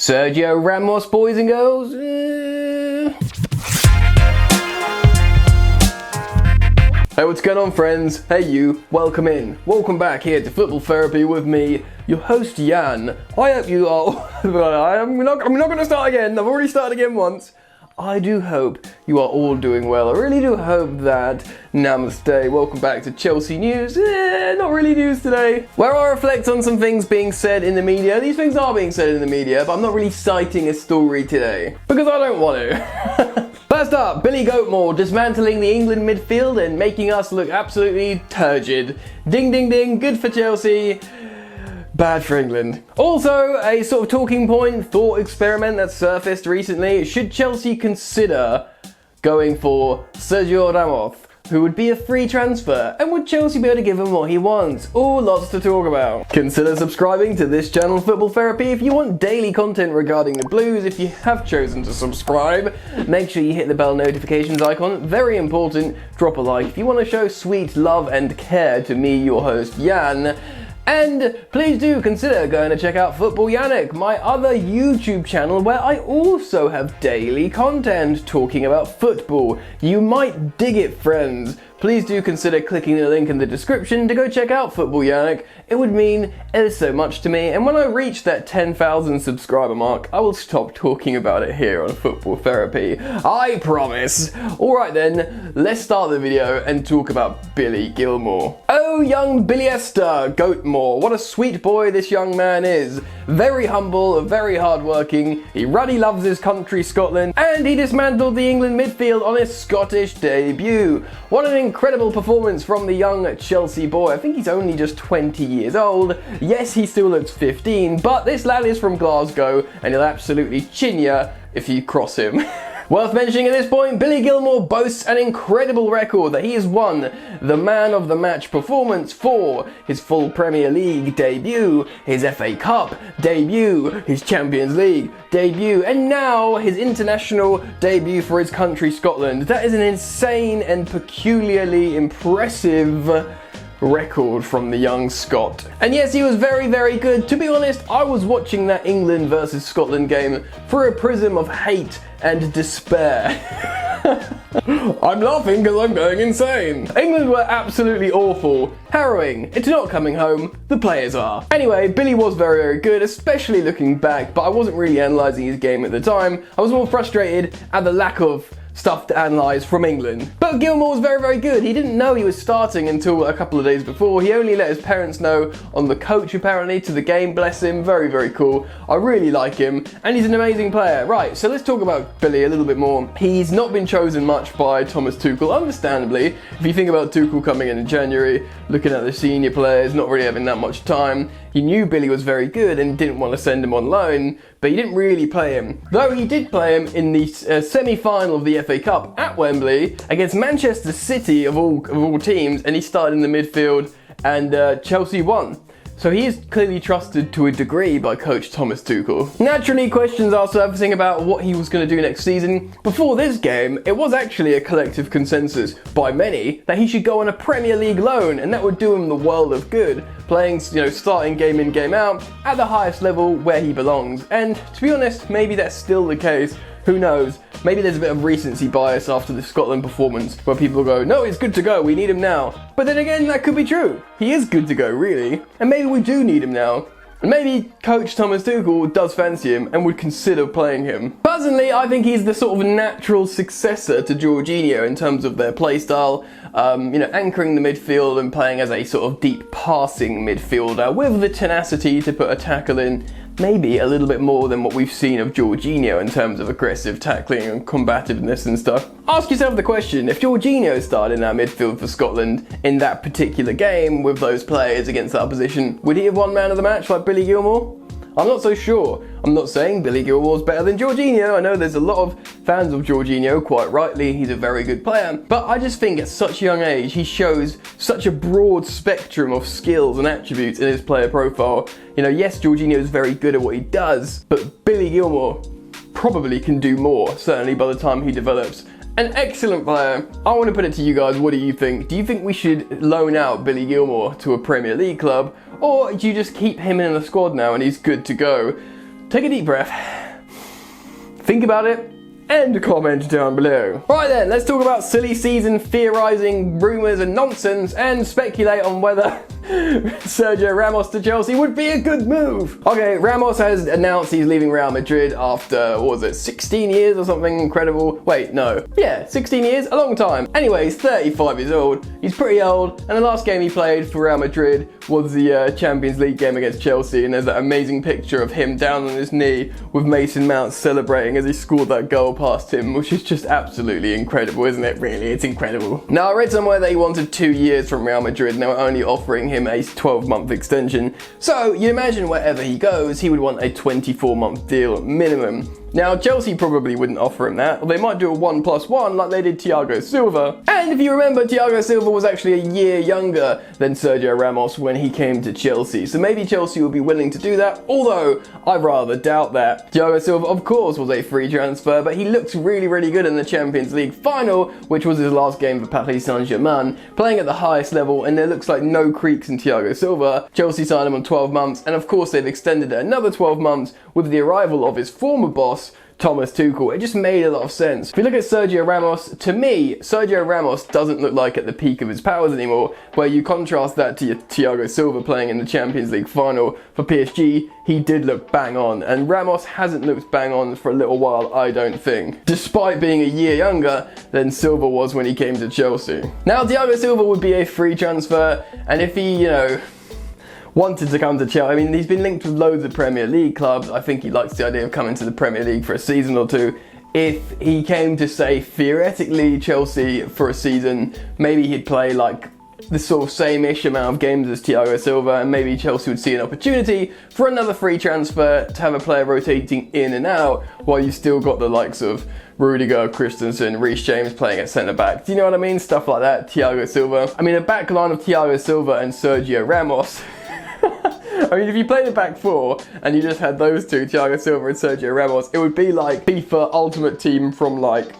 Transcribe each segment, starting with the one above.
Sergio Ramos, boys and girls. Hey, what's going on, friends? Hey you, welcome in. Welcome back here to Football Therapy with me, your host Jan. I hope you are... I'm not going to start again. I've already started again once. I do hope you are all doing well. I really do hope that. Namaste. Welcome back to Chelsea News. Not really news today. Where I reflect on some things being said in the media. These things are being said in the media, but I'm not really citing a story today. Because I don't want to. First up, Billy Gilmour dismantling the England midfield and making us look absolutely turgid. Ding ding ding, good for Chelsea. Bad for England. Also, a sort of talking point, thought experiment that surfaced recently. Should Chelsea consider going for Sergio Ramos, who would be a free transfer? And would Chelsea be able to give him what he wants? Ooh, lots to talk about. Consider subscribing to this channel, Football Therapy, if you want daily content regarding the Blues. If you have chosen to subscribe, make sure you hit the bell notifications icon. Very important. Drop a like if you want to show sweet love and care to me, your host, Jan. And please do consider going to check out Football Yannick, my other YouTube channel where I also have daily content talking about football. You might dig it, friends. Please do consider clicking the link in the description to go check out Football Yannick. It would mean ever so much to me, and when I reach that 10,000 subscriber mark, I will stop talking about it here on Football Therapy. I promise. Alright then, let's start the video and talk about Billy Gilmour. Oh, young Billy Goatmore, what a sweet boy this young man is. Very humble, very hardworking, he ruddy loves his country, Scotland, and he dismantled the England midfield on his Scottish debut. What an incredible performance from the young Chelsea boy. I think he's only just 20 years old. Yes, he still looks 15, but this lad is from Glasgow and he'll absolutely chin ya if you cross him. Worth mentioning at this point, Billy Gilmour boasts an incredible record that he has won the Man of the Match performance for his full Premier League debut, his FA Cup debut, his Champions League debut, and now his international debut for his country, Scotland. That is an insane and peculiarly impressive record from the young Scot. And yes, he was very, very good. To be honest, I was watching that England versus Scotland game through a prism of hate and despair. I'm laughing because I'm going insane. England were absolutely awful. Harrowing. It's not coming home. The players are. Anyway, Billy was very, very good, especially looking back, but I wasn't really analysing his game at the time. I was more frustrated at the lack of stuff to analyse from England. But Gilmour was very, very good. He didn't know he was starting until a couple of days before. He only let his parents know on the coach, apparently, to the game. Bless him. Very, very cool. I really like him, and he's an amazing player. Right, so let's talk about Billy a little bit more. He's not been chosen much by Thomas Tuchel, understandably. If you think about Tuchel coming in January, looking at the senior players, not really having that much time, he knew Billy was very good and didn't want to send him on loan, but he didn't really play him. Though he did play him in the semi-final of the FA Cup at Wembley against Manchester City of all teams, and he started in the midfield, and Chelsea won. So he is clearly trusted to a degree by coach Thomas Tuchel. Naturally, questions are surfacing about what he was going to do next season. Before this game, it was actually a collective consensus by many that he should go on a Premier League loan, and that would do him the world of good, playing, starting game in, game out at the highest level where he belongs. And to be honest, maybe that's still the case. Who knows? Maybe there's a bit of recency bias after the Scotland performance where people go, no, he's good to go, we need him now. But then again, that could be true. He is good to go, really. And maybe we do need him now. And maybe coach Thomas Tuchel does fancy him and would consider playing him. Personally, I think he's the sort of natural successor to Jorginho in terms of their play style. Anchoring the midfield and playing as a sort of deep passing midfielder with the tenacity to put a tackle in. Maybe a little bit more than what we've seen of Jorginho in terms of aggressive tackling and combativeness and stuff. Ask yourself the question, if Jorginho started in that midfield for Scotland in that particular game with those players against the opposition, would he have won Man of the Match like Billy Gilmour? I'm not so sure. I'm not saying Billy Gilmour's better than Jorginho. I know there's a lot of fans of Jorginho, quite rightly. He's a very good player. But I just think at such a young age, he shows such a broad spectrum of skills and attributes in his player profile. Yes, Jorginho is very good at what he does, but Billy Gilmour probably can do more, certainly by the time he develops. An excellent player. I want to put it to you guys, what do you think? Do you think we should loan out Billy Gilmour to a Premier League club? Or do you just keep him in the squad now and he's good to go? take a deep breath, think about it, and comment down below. Right then, let's talk about silly season theorising, rumours and nonsense, and speculate on whether Sergio Ramos to Chelsea would be a good move. Okay, Ramos has announced he's leaving Real Madrid after, what was it, 16 years or something incredible? Wait, no. Yeah, 16 years, a long time. Anyway, he's 35 years old, he's pretty old, and the last game he played for Real Madrid was the Champions League game against Chelsea, and there's that amazing picture of him down on his knee with Mason Mount celebrating as he scored that goal past him, which is just absolutely incredible, isn't it? Really, it's incredible. Now, I read somewhere that he wanted 2 years from Real Madrid, and they were only offering him a 12-month extension. So you imagine wherever he goes, he would want a 24-month deal minimum. Now, Chelsea probably wouldn't offer him that, or they might do a 1+1 like they did Thiago Silva. And if you remember, Thiago Silva was actually a year younger than Sergio Ramos when he came to Chelsea, so maybe Chelsea will be willing to do that, although I rather doubt that. Thiago Silva, of course, was a free transfer, but he looked really, really good in the Champions League final, which was his last game for Paris Saint-Germain, playing at the highest level, and there looks like no creaks in Thiago Silva. Chelsea signed him on 12 months, and of course they've extended it another 12 months with the arrival of his former boss, Thomas Tuchel. It just made a lot of sense. If you look at Sergio Ramos, to me, Sergio Ramos doesn't look like at the peak of his powers anymore, where you contrast that to your Thiago Silva playing in the Champions League final for PSG, he did look bang on, and Ramos hasn't looked bang on for a little while, I don't think, despite being a year younger than Silva was when he came to Chelsea. Now, Thiago Silva would be a free transfer, and if he, wanted to come to Chelsea. I mean, he's been linked with loads of Premier League clubs. I think he likes the idea of coming to the Premier League for a season or two. If he came to, say, theoretically Chelsea for a season, maybe he'd play like the sort of same-ish amount of games as Thiago Silva, and maybe Chelsea would see an opportunity for another free transfer to have a player rotating in and out while you still got the likes of Rudiger, Christensen, Reece James playing at centre-back. Do you know what I mean? Stuff like that. Thiago Silva. I mean, a back line of Thiago Silva and Sergio Ramos. I mean, if you played a back four and you just had those two, Thiago Silva and Sergio Ramos, it would be like FIFA Ultimate Team from like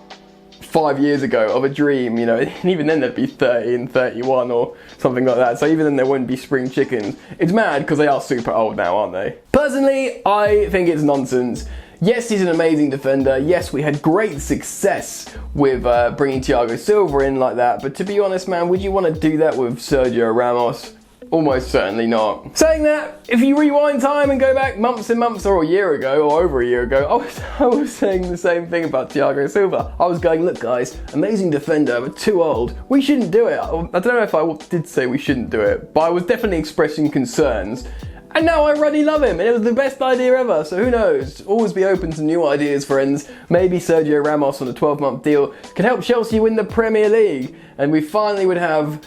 5 years ago of a dream, and even then they'd be 30 and 31 or something like that, so even then there wouldn't be spring chickens. It's mad because they are super old now, aren't they? Personally, I think it's nonsense. Yes, he's an amazing defender. Yes, we had great success with bringing Thiago Silva in like that, but to be honest, man, would you want to do that with Sergio Ramos? Almost certainly not. Saying that, if you rewind time and go back months and months or a year ago or over a year ago, I was saying the same thing about Thiago Silva. I was going, look guys, amazing defender, but too old. We shouldn't do it. I don't know if I did say we shouldn't do it, but I was definitely expressing concerns. And now I really love him, and it was the best idea ever, so who knows? Always be open to new ideas, friends. Maybe Sergio Ramos on a 12-month deal can help Chelsea win the Premier League, and we finally would have,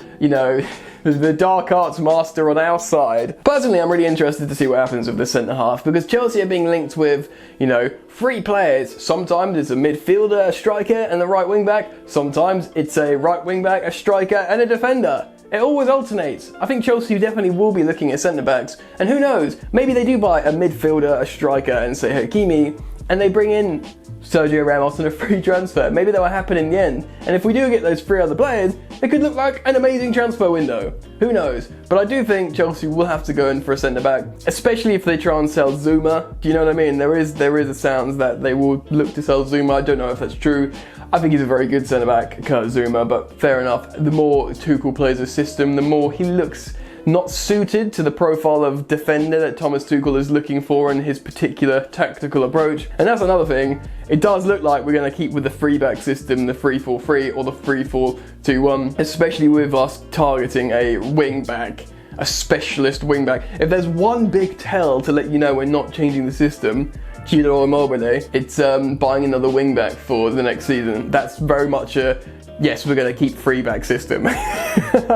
the dark arts master on our side. Personally, I'm really interested to see what happens with the centre-half, because Chelsea are being linked with, 3 players. Sometimes it's a midfielder, a striker, and a right wing-back. Sometimes it's a right wing-back, a striker, and a defender. It always alternates. I think Chelsea definitely will be looking at centre-backs. And who knows, maybe they do buy a midfielder, a striker, and say Hakimi, and they bring in Sergio Ramos on a free transfer. Maybe that will happen in the end. And if we do get those 3 other players, it could look like an amazing transfer window. Who knows? But I do think Chelsea will have to go in for a centre-back, especially if they try and sell Zuma. Do you know what I mean? There is a sounds that they will look to sell Zuma. I don't know if that's true. I think he's a very good centre-back, Kurt Zuma, but fair enough. The more Tuchel plays a system, the more he looks not suited to the profile of defender that Thomas Tuchel is looking for in his particular tactical approach. And that's another thing. It does look like we're going to keep with the 3-back system, the 3-4-3 or the 3-4-2-1, especially with us targeting a wing-back, a specialist wing-back. If there's one big tell to let you know we're not changing the system, Ciro Immobile, it's buying another wing-back for the next season. That's very much a yes, we're going to keep 3-back system.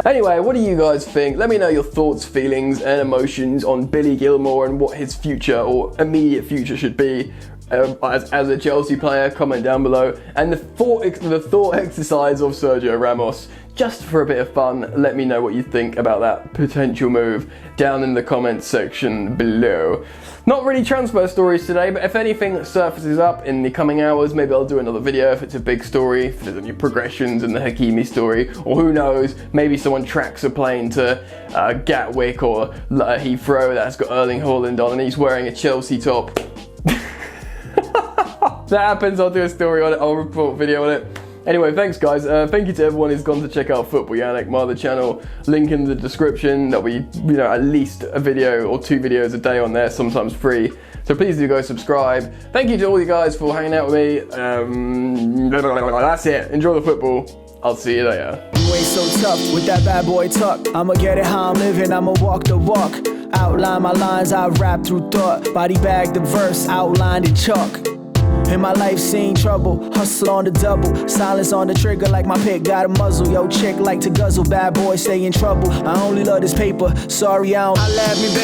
Anyway, what do you guys think? Let me know your thoughts, feelings, and emotions on Billy Gilmour and what his future or immediate future should be as a Chelsea player. Comment down below. And the thought exercise of Sergio Ramos. Just for a bit of fun, let me know what you think about that potential move down in the comments section below. Not really transfer stories today, but if anything surfaces up in the coming hours, maybe I'll do another video if it's a big story, if there's any progressions in the Hakimi story, or who knows, maybe someone tracks a plane to Gatwick or Heathrow that's got Erling Haaland on and he's wearing a Chelsea top. that happens, I'll do a story on it, I'll report video on it. Anyway, thanks guys. Thank you to everyone who's gone to check out Football Yannick, my other channel. Link in the description. There'll be, at least a video or 2 videos a day on there, sometimes free. So please do go subscribe. Thank you to all you guys for hanging out with me. That's it. Enjoy the football. I'll see you later. You ain't so tough with that bad boy tuck. I'ma get it how I'm living, I'ma walk the walk. Outline my lines, I rap through thought. Body bag the verse, outlined in chalk. In my life seen trouble, hustle on the double. Silence on the trigger like my pick got a muzzle. Yo chick like to guzzle, bad boy stay in trouble. I only love this paper, sorry I don't. I love me, bitch.